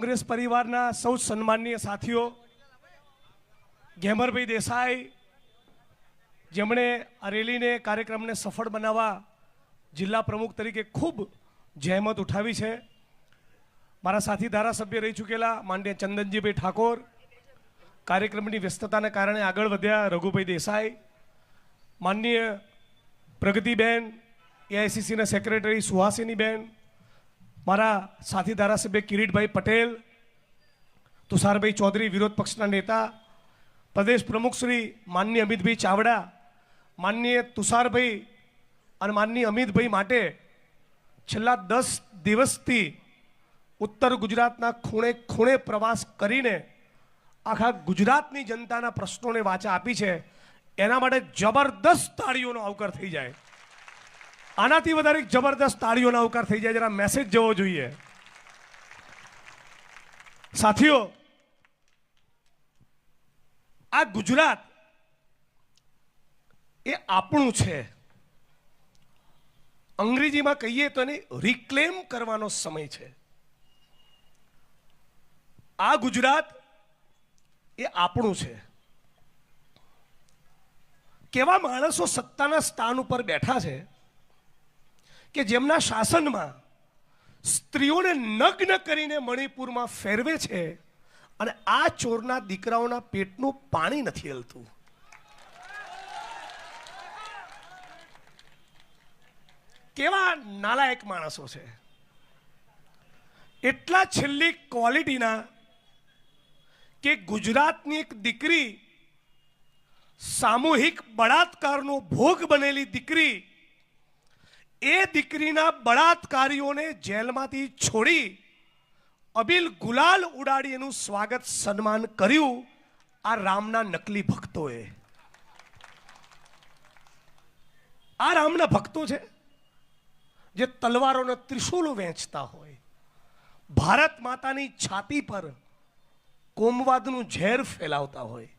કોંગ્રેસ પરિવારના સૌ સન્માનીય સાથીઓ, ગેમરભાઈ દેસાઈ જેમણે આ રેલીને કાર્યક્રમને સફળ બનાવવા જિલ્લા પ્રમુખ તરીકે ખૂબ જહેમત ઉઠાવી છે, મારા સાથી ધારાસભ્ય રહી ચૂકેલા માનનીય ચંદનજીભાઈ ઠાકોર, કાર્યક્રમની વ્યસ્તતાને કારણે આગળ વધ્યા રઘુભાઈ દેસાઈ, માનનીય પ્રગતિબેન, એઆઈસીસીના સેક્રેટરી સુહાસિનીબેન, મારા સાથી ધારાસભ્ય કિરીટભાઈ પટેલ, તુષારભાઈ ચૌધરી વિરોધ પક્ષના નેતા, પ્રદેશ પ્રમુખ શ્રી માનનીય અમિતભાઈ ચાવડા, માનનીય તુષારભાઈ અને માનનીય અમિતભાઈ માટે છેલ્લા 10 દિવસથી ઉત્તર ગુજરાતના ખૂણે ખૂણે પ્રવાસ કરીને આખા ગુજરાતની જનતાના પ્રશ્નોને વાચા આપી છે, એના માટે જબરદસ્ત તાળીઓનો આવકાર થઈ જાય. આનાથી વધારે જબરદસ્ત તાળીઓનો આવકાર થઈ જાય, જરા મેસેજ જવો જોઈએ. સાથીઓ, આ ગુજરાત એ આપણું છે. અંગ્રેજીમાં કહીએ તો એને રિક્લેમ કરવાનો સમય છે. આ ગુજરાત એ આપણું છે. કેવા માણસો સત્તાના સ્થાન ઉપર બેઠા છે કે જેમના શાસનમાં સ્ત્રીઓને નગ્ન કરીને મણિપુરમાં ફેરવે છે અને આ ચોરના દીકરાઓના પેટનું પાણી નથી હલતું. કેવા નાલાયક માણસો છે. એટલા છેલ્લી ક્વોલિટીના કે ગુજરાતની એક દીકરી સામૂહિક બળાત્કારનો ભોગ બનેલી દીકરી, એ દીકરીના બળાત્કારીઓને જેલમાંથી છોડી અબિલ ગુલાલ ઉડાડી એનું સ્વાગત સન્માન કર્યું આ રામના નકલી ભક્તોએ. આ રામના ભક્તો છે જે તલવારોના ત્રિશૂલો વેચતા હોય, ભારત માતાની છાતી પર કોમવાદનું ઝેર ફેલાવતા હોય.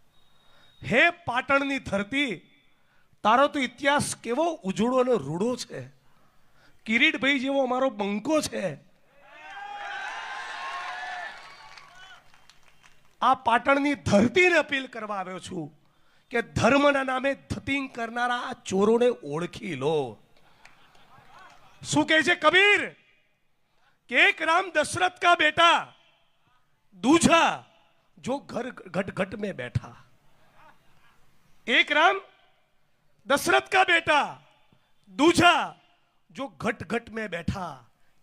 હે પાટણની ધરતી, તારો તો ઇતિહાસ કેવો ઉજળો અને રૂડો છે. કિરીટભાઈ જેવો અમારો બંકો છે. આ પાટણની ધરતીને અપીલ કરવા આવ્યો છું કે ધર્મના નામે ધતિંગ કરનારા આ ચોરોને ઓળખી લો. શું કહે છે કબીર કે એક રામ દશરથ કા બેટા, दूजा जो घर घट घट में बैठा. एक राम दशरथ का बेटा, दूजा जो घट घट में बैठा,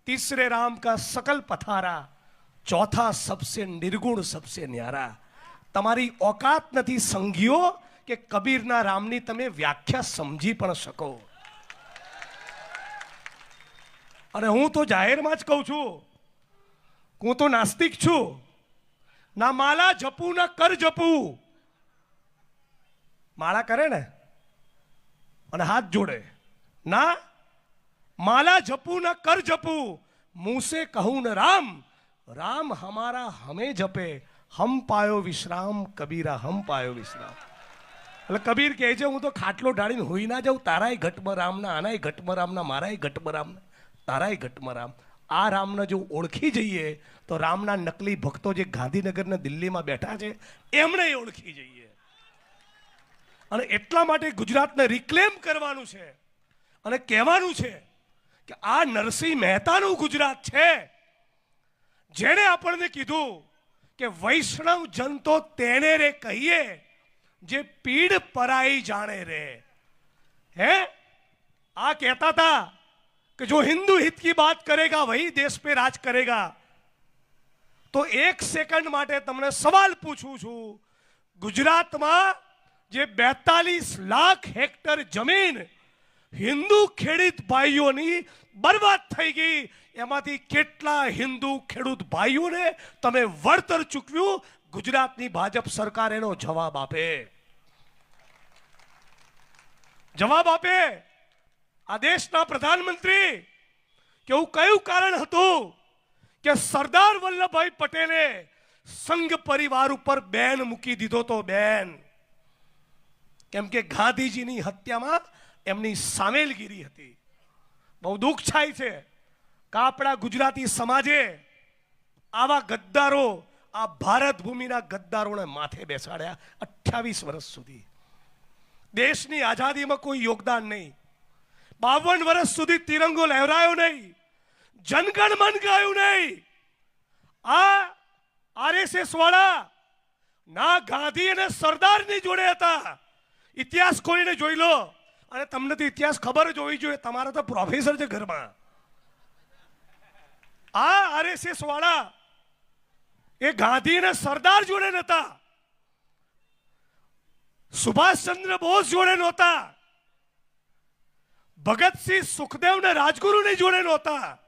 तीसरे राम का सकल पथारा, चौथा सबसे निर्गुण सबसे न्यारा. તમારી औकात નથી સંગીઓ કે કબીરના રામની તમે વ્યાખ્યા સમજી પણ શકો. અને હું તો જાહેરમાં જ કહું છું, હું તો નાસ્તિક છું. ના માલા જપું ના કર જપું. માળા કરે ને અને હાથ જોડે, ના માલા જપું ના કર જપું, मुंह से कहूं न राम, राम हमारा हमें जपे, हम पायो विश्राम कबीरा हम पायो विश्राम. એટલે કબીર કહે છે હું તો ખાટલો ઢાળીને હોઈ ના જાઉં, તારાય ઘટમાં રામના, આનાય ઘટમાં રામના, મારાય ઘટમાં રામના, તારાય ઘટમાં રામ. આ રામને જો ઓળખી જઈએ તો રામના નકલી ભક્તો જે ગાંધીનગર ને દિલ્હીમાં બેઠા છે એમને ઓળખી જઈએ. અને એટલા માટે ગુજરાતને રિક્લેમ કરવાનું છે અને કહેવાનું છે કે આ નરસિંહ મહેતાનું ગુજરાત છે, જેણે આપણને કીધું કે વૈષ્ણવ જન તો તેને રે કહીએ જે પીડ પરાઈ જાણે રે. હે આ કહેતા હતા कि जो हिंदू हित की बात करेगा वही देश पे राज करेगा. तो एक सेकंड માટે તમને સવાલ પૂછું છું, ગુજરાતમાં જે 42 લાખ હેક્ટર જમીન હિન્દુ ખેડૂત ભાઈઓની બરબાદ થઈ ગઈ, એમાંથી કેટલા હિન્દુ ખેડૂત ભાઈઓને તમે વળતર ચૂકવ્યું? ગુજરાતની ભાજપ સરકાર એનો જવાબ આપે, જવાબ આપે. આ દેશના પ્રધાનમંત્રી કે એવું કયું કારણ હતું કે સરદાર વલ્લભભાઈ પટેલે સંઘ પરિવાર ઉપર બેન મૂકી દીધો તો? બેન કેમ કે ગાંધીજીની હત્યામાં એમની સામેલગીરી હતી. બહુ દુઃખ થાય છે કે આપણા ગુજરાતી સમાજે આવા ગદ્દારો આ ભારત ભૂમિના ગદ્દારોને માથે બેસાડ્યા 28 વર્ષ સુધી. દેશની આઝાદીમાં કોઈ યોગદાન નહીં. 52 વર્ષ સુધી તિરંગો લહેરાયો નહીં, જનગણ મન ગાયું નહીં. આ આરએસએસ વાળા ના ગાંધી અને સરદારની જોડે હતા. ઇતિહાસ ખોલીને જોઈ લો. અને તમને તો ઇતિહાસ ખબર જ હોવી જોઈએ, તમારા તો પ્રોફેસર છે ઘરમાં. આ આરએસએસ વાળા એ ગાંધી અને સરદાર જોડે નહોતા, સુભાષચંદ્ર બોઝ જોડે નહોતા, ભગતસિંહ સુખદેવ ને રાજગુરુની જોડે નહોતા,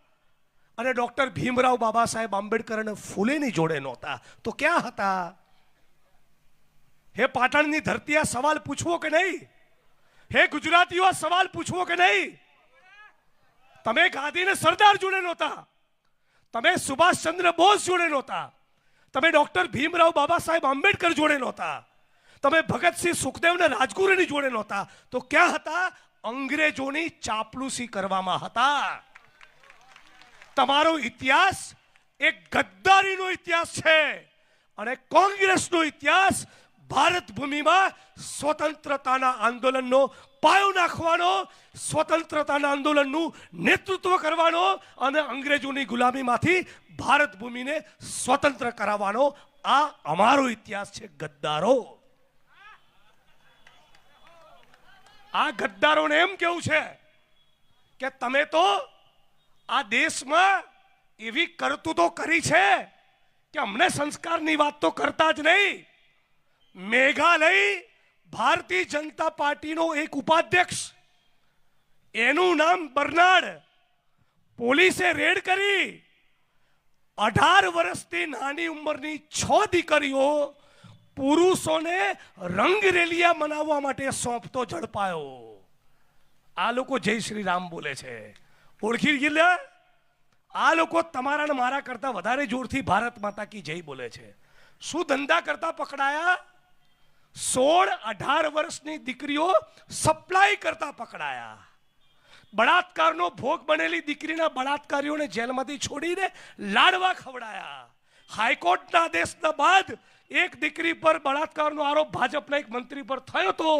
અને ડોક્ટર ભીમરાવ બાબા સાહેબ આંબેડકર અને ફૂલેની જોડે નહોતા. તો ક્યાં હતા? હે પાટણની ધરતી, આ સવાલ પૂછવો કે નહીં? હે ગુજરાતીઓ, આ સવાલ પૂછવો કે નહીં? તમે ગાંધી ને સરદાર જોડે નહોતા, તમે સુભાષચંદ્ર બોઝ જોડે નહોતા, તમે ડોક્ટર ભીમરાવ બાબા સાહેબ આંબેડકર જોડે નહોતા, તમે ભગતસિંહ સુખદેવ ને રાજગુરુની જોડે નહોતા. તો ક્યાં હતા? અંગ્રેજોની ચાપલુસી કરવામાં હતા. તમારો ઇતિહાસ એક ગદ્દારીનો ઇતિહાસ છે, અને કોંગ્રેસનો ઇતિહાસ ભારત ભૂમિમાં સ્વતંત્રતાના આંદોલનનો પાયો નાખવાનો, સ્વતંત્રતાના આંદોલનનું નેતૃત્વ કરવાનો અને અંગ્રેજોની ગુલામીમાંથી ભારત ભૂમિને સ્વતંત્ર કરાવવાનો આ અમારો ઇતિહાસ છે. ગદ્દારો, આ ગદ્દારોને એમ કેવું છે કે તમે તો આ દેશમાં એવી કરતૂતો કરી છે કે અમને સંસ્કારની વાત તો કરતા જ નહીં. મેઘાલય ભારતીય જનતા પાર્ટીનો એક ઉપાધ્યક્ષ, એનું નામ બર્નાડ, પોલીસે રેડ કરી 18 વર્ષથી નાની ઉંમરની 6 દીકરીઓ પુરુષોને રંગરેલિયા મનાવવા માટે સોંપતો ઝડપાયો. આ લોકો જય શ્રી રામ બોલે છે. ઓળખી ગયા? આ લોકો તમારા ને મારા કરતા વધારે જોરથી ભારત માતા કી જય બોલે છે. શું ધંધા કરતા પકડાયા? 16-18 વર્ષની દીકરીઓ સપ્લાય કરતા પકડાયા. બળાત્કારનો ભોગ બનેલી દીકરીના બળાત્કારીઓને જેલમાંથી છોડીને લાડવા ખવડાયા. હાઈકોર્ટના આદેશના બાદ એક દીકરી પર બળાત્કારનો આરોપ ભાજપના એક મંત્રી પર થયો તો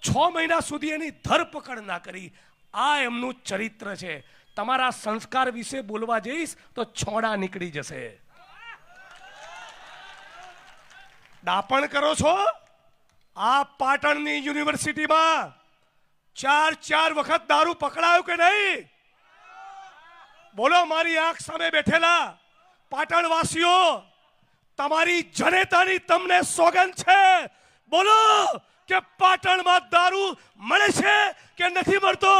6 મહિના સુધી એની ધરપકડ ના કરી. આ એમનું ચરિત્ર છે. તમારા સંસ્કાર વિશે બોલવા જઈશ તો છોડા નીકળી જશે. ડાપણ કરો છો. આ પાટણની યુનિવર્સિટીમાં 4 વખત દારૂ પકડાયો કે નહીં? બોલો મારી આંખ સામે બેઠેલા પાટણવાસીઓ, તમારી જનેતાની તમને સોગંદ છે, બોલો કે પાટણમાં દારૂ મળે છે કે નથી મળતો?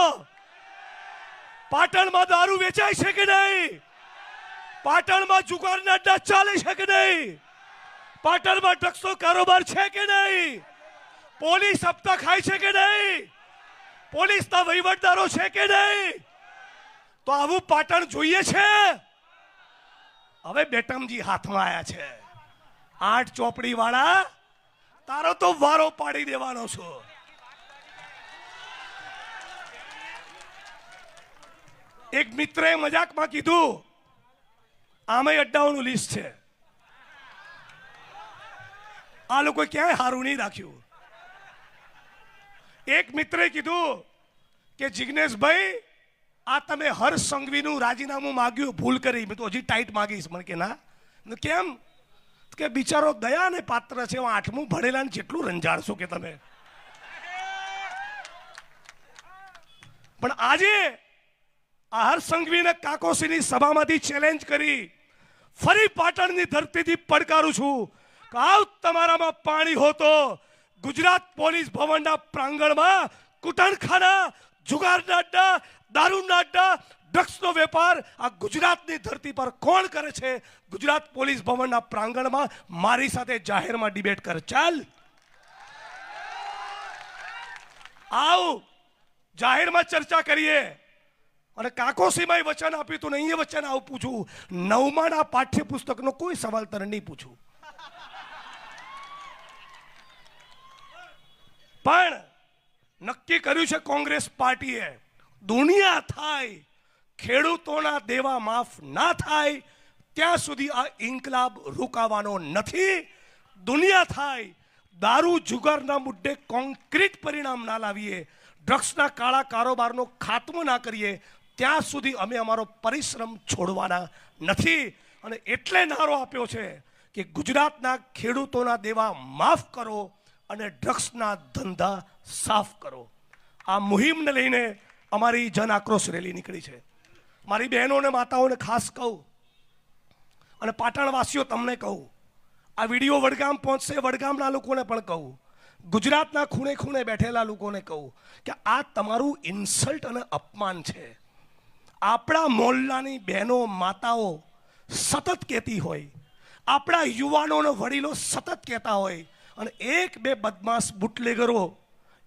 પાટણમાં દારૂ વેચાય છે કે નહીં? પાટણમાં જુગારના અડ્ડા ચાલે છે કે નહીં? પાટણમાં ડ્રગ્સનો કારોબાર છે કે નહીં? પોલીસ હપ્તા ખાય છે કે નહીં? પોલીસના વહીવટદારો છે કે નહીં? તો આવું પાટણ જોઈએ છે. હવે બેટમજી હાથમાં આવ્યા છે. 8 ચોપડી વાળા, તારો તો વારો પાડી દેવાનો છો. એક મિત્રએ મજાકમાં કીધું, આમે અડ્ડાઓનું લિસ્ટ છે. આ લોકો ક્યાંય હારું નહીં રાખ્યું. એક મિત્રે કીધું કે જિગ્નેશભાઈ, આ તમે હર્ષ સંઘવીનું રાજીનામું માગ્યું, ભૂલ કરી. મેં તો હજી ટાઈટ માગીશ. મને કે ના. કેમ? કે બિચારો દયાને પાત્ર છે. 8મું ભણેલા ને જેટલું રંજાડશો કે તમે. પણ આજે આ હર્ષ સંઘવીને કાકોસીની સભામાંથી ચેલેન્જ કરી ફરી પાટણની ધરતીથી પડકારું છું કે આવ તમારામાં પાણી હોતો ગુજરાત પોલીસ ભવનના પ્રાંગણમાં કુટણખાના, જુગારના અડ્ડા, દારૂના અડ્ડા, ડ્રગ્સનો વેપાર આ ગુજરાતની ધરતી પર કોણ કરે છે? ગુજરાત પોલીસ ભવનના પ્રાંગણમાં મારી સાથે જાહેરમાં ડિબેટ કર. ચાલ, આવ જાહેરમાં ચર્ચા કરીએ. અને કાકોસીમાં વચન આપ્યું તું, નહીં એ વચન આવું પૂછું. 9મા પાઠ્યપુસ્તકનો કોઈ સવાલ તને નહીં પૂછું. પણ નક્કી કર્યું છે કોંગ્રેસ પાર્ટીએ, દુનિયા થાય ખેડૂતોના દેવા માફ ના થાય ત્યાં સુધી આ ઇન્કલાબ રોકાવાનો નથી. દુનિયા થાય, દારૂ જુગારના મુદ્દે કોન્ક્રીટ પરિણામ ના લાવીએ, ડ્રગ્સના કાળા કારોબારનો ખાત્મો ના કરીએ, ત્યાં સુધી અમે અમારો પરિશ્રમ છોડવાના નથી. અને એટલે નારો આપ્યો છે કે ગુજરાતના ખેડૂતોના દેવા માફ કરો અને ડ્રગ્સના ધંધા સાફ કરો. આ મુહિમને લઈને અમારી જન આક્રોશ રેલી નીકળી છે. મારી બહેનો અને માતાઓને ખાસ કહું, અને પાટણવાસીઓ તમને કહું, આ વિડીયો વડગામ પહોંચશે, વડગામના લોકોને પણ કહું, ગુજરાતના ખૂણે ખૂણે બેઠેલા લોકોને કહું કે આ તમારું ઇન્સલ્ટ અને અપમાન છે. આપણા મોહલ્લાની બહેનો માતાઓ સતત કહેતી હોય, આપણા યુવાનો અને વડીલો સતત કહેતા હોય, અને એક બે બદમાશ બુટલેગરો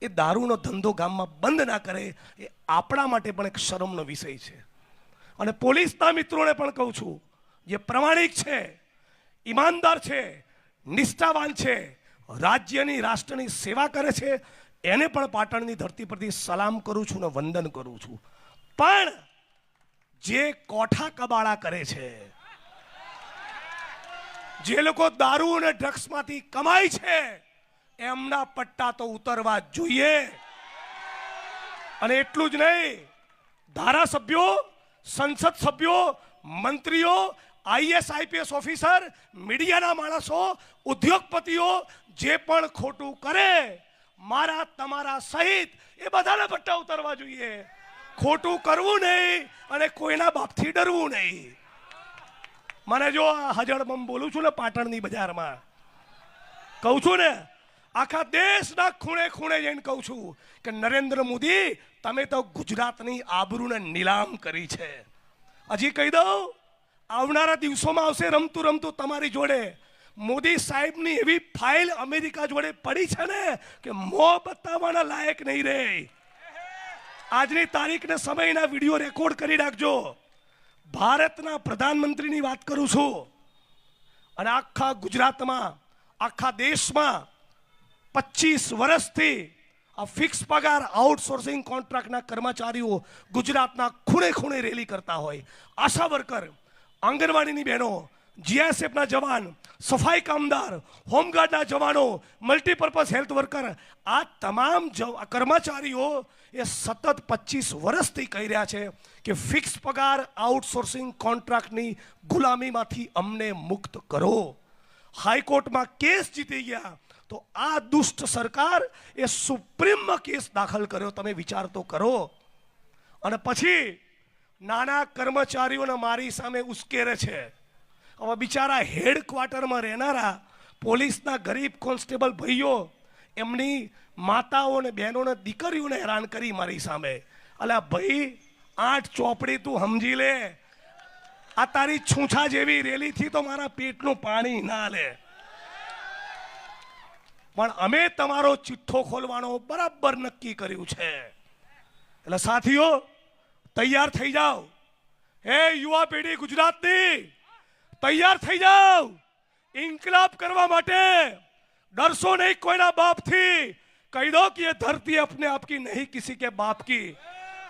એ દારૂનો ધંધો ગામમાં બંધ ના કરે, એ આપણા માટે પણ એક શરમનો વિષય છે. અને પોલીસના મિત્રોને પણ કહું છું, જે પ્રમાણિક છે, ઈમાનદાર છે, નિષ્ઠાવાન છે, રાજ્યની રાષ્ટ્રની સેવા કરે છે, એને પણ પાટણની ધરતી પરથી સલામ કરું છું ને વંદન કરું છું. પણ જે કોઠા કબાડા કરે છે, જે લોકો દારૂ અને ડ્રગ્સમાંથી કમાય છે, એમના પટ્ટા તો ઉતરવા જોઈએ. અને એટલું જ નહીં, ધારાસભ્યો, સંસદ સભ્યો, મંત્રીઓ, આઈએસ આઈપીએસ ઓફિસર, મીડિયાના માણસો, ઉદ્યોગપતિઓ જે પણ ખોટું કરે, મારા તમારા સહિત એ બધાના પટ્ટા ઉતરવા જોઈએ. ખોટું કરવું નહીં અને કોઈના બાપથી ડરવું નહીં. મને જો હજળબમ બોલું છું ને, પાટણની બજારમાં કહું છું ને, આખા દેશના ખૂણે ખૂણે જઈને કહું છું કે નરેન્દ્ર મોદી, તમે તો ગુજરાતની આબરૂને નીલામ કરી છે. હજી કહી દઉં, આવનારા દિવસોમાં આવશે રમતું રમતું તમારી જોડે મોદી સાહેબની એવી ફાઇલ અમેરિકા જોડે પડી છે ને કે મોં બતાવવાના લાયક નહીં રહે. આજની તારીખને સમયના વિડીયો રેકોર્ડ કરી રાખજો. ભારતના પ્રધાનમંત્રીની વાત કરું છું, અને આખા ગુજરાતમાં, આખા દેશમાં 25 વર્ષથી આ ફિક્સ પગાર આઉટસોર્સિંગ કોન્ટ્રાક્ટના કર્મચારીઓ ગુજરાતના ખૂણે ખૂણે રેલી કરતા હોય. આશા વર્કર, આંગણવાડીની બહેનો, જીઆઈએસએફના જવાન, સફાઈ કામદાર, હોમગાર્ડના જવાનો, મલ્ટીપર્પઝ હેલ્થ વર્કર, આ તમામ કર્મચારીઓ એ સતત 25 વર્ષથી કહી રહ્યા છે કે ફિક્સ પગાર આઉટસોર્સિંગ કોન્ટ્રાક્ટની ગુલામીમાંથી અમને મુક્ત કરો. હાઈકોર્ટમાં કેસ જીતી ગયા તો આ દુષ્ટ સરકાર એ સુપ્રીમમાં કેસ દાખલ કર્યો. તમે વિચાર તો કરો. અને પછી નાના કર્મચારીઓને મારી સામે ઉશ્કેરે છે. હવે બિચારા હેડક્વાર્ટરમાં રહેનારા પોલીસના ગરીબ કોન્સ્ટેબલ ભાઈઓ એમની માતાઓ અને બહેનોને દીકરીઓને હેરાન કરી મારી સામે. અલ્યા ભાઈ, 8 ચોપડી તું સમજી લે, આ તારી છૂછા જેવી રેલીથી તો મારા પેટનું પાણી ના લે. પણ અમે તમારો ચિઠ્ઠો ખોલવાનો બરાબર નક્કી કર્યું છે. એટલે સાથીઓ, તૈયાર થઈ જાઓ. હે યુવા પેઢી ગુજરાતની, તૈયાર થઈ જાઓ ઇન્કલાબ કરવા માટે. डरसो नहीं कोईना बाप थी. कही दो कि ये धरती अपने आप की नहीं किसी के बाप की.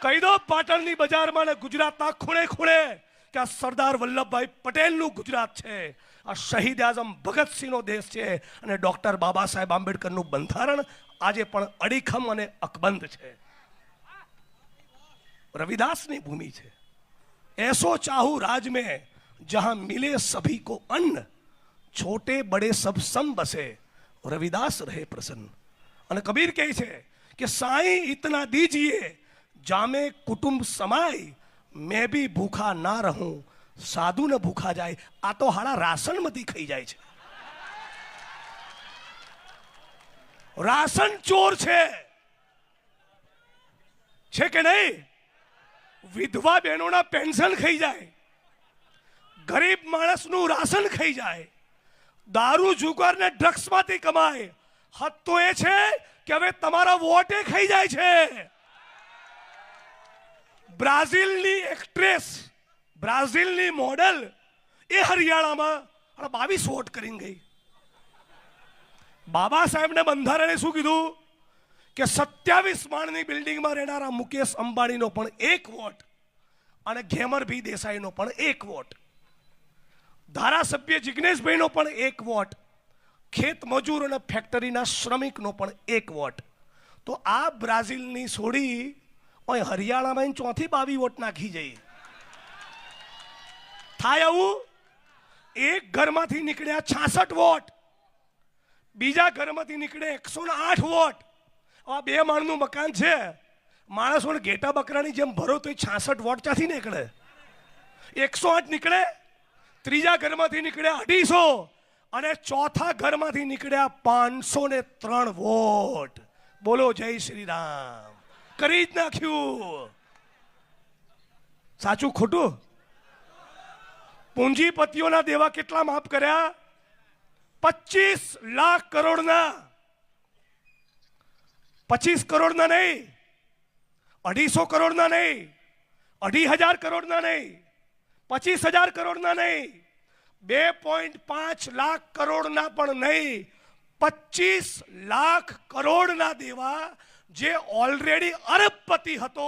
कही दो पाटणनी बजाરમાં ને ગુજરાતના ખૂણે ખૂણે કે આ સરદાર વલ્લભભાઈ પટેલનું ગુજરાત છે, આ શહીદ આઝમ ભગતસિંહનો દેશ છે, અને ડોક્ટર બાબા સાહેબ આંબેડકરનું બંધારણ આજે પણ અડીખમ અને અકબંધ છે. રવિદાસની ભૂમિ છે. ऐसो चाहू राज में जहां मिले सभी को अन्न, छोटे बड़े सब सम बसे, रविदास रहे प्रसन्न. અને કબીર કહે છે કે સાईं इतना दीजिए जामे कुटुंब समाय, मैं भी भूखा ना रहूं साधु न भूखा जाए. આ તો હાડા રાશનમાંથી ખાઈ જાય છે. રાશન ચોર છે કે નહીં? વિધવા બહેનોના પેન્શન ખાઈ જાય, ગરીબ માણસનું રાશન ખાઈ જાય, દારૂ જુગાર ને ડ્રગ્સ માંથી કમાય. હદ તો એ છે કે હવે તમારા વોટે ખાઈ જાય છે. બ્રાઝિલની એક્ટ્રેસ, બ્રાઝિલની મોડેલ એ હરિયાણામાં 22 વોટ કરીને ગઈ. બાબા સાહેબને બંધારણે શું કીધું કે 27 માળની બિલ્ડિંગમાં રહેનારા મુકેશ અંબાણીનો પણ 1 વોટ અને ઘેમરભી દેસાઈનો પણ 1 વોટ. ધારાસભ્ય જિગ્નેશભાઈનો પણ 1 વોટ, ખેત મજૂર અને ફેક્ટરીના શ્રમિકનો પણ 1 વોટ. તો આ બ્રાઝિલની છોડી ઓય હરિયાણામાં ચોથી 22 વોટ નાખી જઈ. થાય આવું? એક ઘરમાંથી નીકળ્યા 66 વોટ, બીજા ઘરમાંથી નીકળે 108 વોટ. આ 2 માળનું મકાન છે, માણસોને ઘેટા બકરાની જેમ ભરો તો 66 વોટ ક્યાંથી નીકળે? 108 નીકળે, ત્રીજા ઘરમાંથી નીકળ્યા 250 અને ચોથા ઘરમાંથી નીકળ્યા 503 વોટ. બોલો જય શ્રી રામ. કરી જ નાખ્યું. સાચું ખોટું? પૂંજીપતિઓના દેવા કેટલા માફ કર્યા? 25 લાખ કરોડના. 25 કરોડના નહીં, 250 કરોડના નહીં, 2,500 કરોડના નહીં, 25,000 કરોડના નહીં, 2.5 લાખ કરોડના પણ નહીં, 25 લાખ કરોડના દેવા જે ઓલરેડી અરબપતિ હતો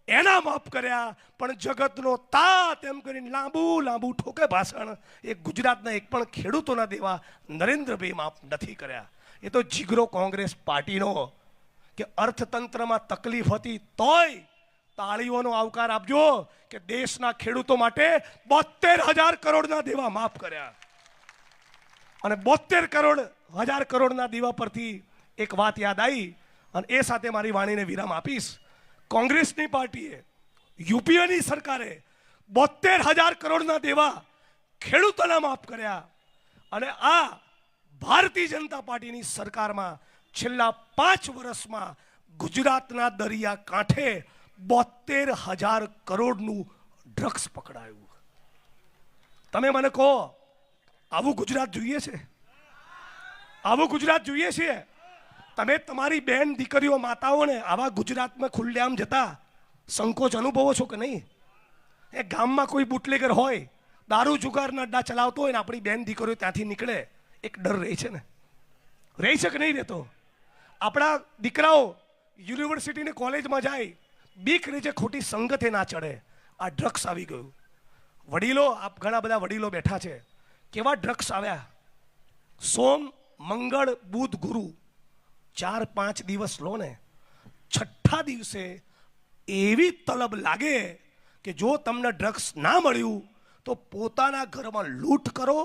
એના માફ કર્યા. પણ જગતનો તાત એમ કરીને લાંબુ ઠોકે ભાષણ. એ ગુજરાતના એક પણ ખેડૂતોના દેવા નરેન્દ્રભાઈ માફ નથી કર્યા. એ તો જીગરો કોંગ્રેસ પાર્ટીનો કે અર્થતંત્રમાં તકલીફ હતી તોય તાળીઓનો આવકાર આપજો કે દેશના ખેડૂતો માટે 72,000 કરોડના દેવા માફ કર્યા. અને 72,000 કરોડના દેવા પરથી એક વાત યાદ આવી અને એ સાથે મારી વાણીને વિરામ આપીશ. કોંગ્રેસની પાર્ટીએ, યુપીએની સરકારે 72,000 કરોડના દેવા ખેડૂતોના માફ કર્યા. અને આ ભારતીય જનતા પાર્ટીની સરકારમાં છેલ્લા 5 વર્ષમાં ગુજરાતના દરિયા કાંઠે 72,000 કરોડનું ડ્રગ્સ પકડાયું. તમે મને કહો, આવું ગુજરાત જોઈએ છે? આવું ગુજરાત જોઈએ છે? તમે તમારી બહેન દીકરીઓ માતાઓને આવા ગુજરાતમાં ખુલ્લેઆમ જતા સંકોચ અનુભવો છો કે નહીં? એ ગામમાં કોઈ બુટલેગર હોય, દારૂ જુગારના અડ્ડા ચલાવતો હોય ને આપણી બહેન દીકરીઓ ત્યાંથી નીકળે, એક ડર રહે છે ને? રહી છે કે નહીં રહેતો? આપણા દીકરાઓ યુનિવર્સિટીની કોલેજમાં જાય, બીક રહે છે ખોટી સંગતે ના ચડે. આ ડ્રગ્સ આવી ગયું. વડીલો, આપ ઘણા બધા વડીલો બેઠા છે, કેવા ડ્રગ્સ આવ્યા. સોમ, મંગળ, બુધ, ગુરુ 4-5 દિવસ લો ને, 6ઠ્ઠા દિવસે એવી તલબ લાગે કે જો તમને ડ્રગ્સ ના મળ્યું તો પોતાના ઘરમાં લૂંટ કરો,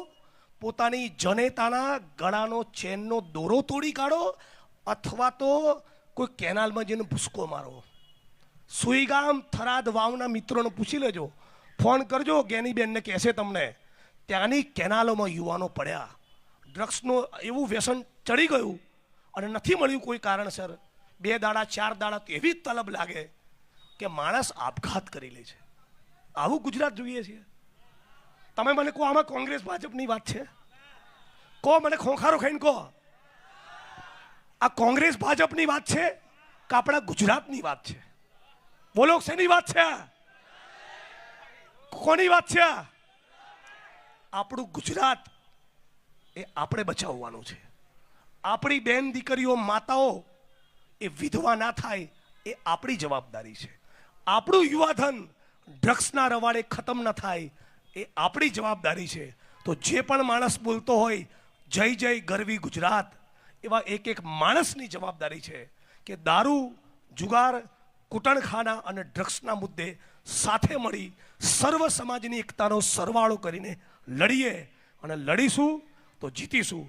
પોતાની જનેતાના ગળાનો ચેનનો દોરો તોડી કાઢો, અથવા તો કોઈ કેનાલમાં જઈને ભૂસકો મારો. સુઈગામ, થરાદ, વાવના મિત્રોને પૂછી લેજો, ફોન કરજો, જ્ઞાનીબેનને કહેશે તમને, ત્યાંની કેનાલોમાં યુવાનો પડ્યા. ડ્રગ્સનું એવું વ્યસન ચડી ગયું અને નથી મળ્યું કોઈ કારણસર, 2 દાડા 4 દાડા તો એવી તલબ લાગે કે માણસ આપઘાત કરી લે છે. આવું ગુજરાત જોઈએ છીએ? તમે મને કહો, આમાં કોંગ્રેસ ભાજપની વાત છે? કહો મને, ખોખારો ખાઈને કહો, આ કોંગ્રેસ ભાજપની વાત છે કે આપણા ગુજરાતની વાત છે? બોલો, શેની વાત છે? કોની વાત છે? આપણું ગુજરાત એ આપણે બચાવવાનું છે. આપણી બેન દીકરીઓ, માતાઓ એ વિધવા ના થાય એ આપણી જવાબદારી છે. આપણું યુવાધન ડ્રગ્સના રવાડે ખતમ ન થાય એ આપણી જવાબદારી છે. તો જે પણ માણસ બોલતો હોય જય જય ગરવી ગુજરાત, એવા એક માણસની જવાબદારી છે કે દારૂ, જુગાર, કૂટણખાના અને ડ્રગ્સના મુદ્દે સાથે મળી સર્વ સમાજની એકતાનો સરવાળો કરીને લડીએ. અને લડીશું તો જીતીશું.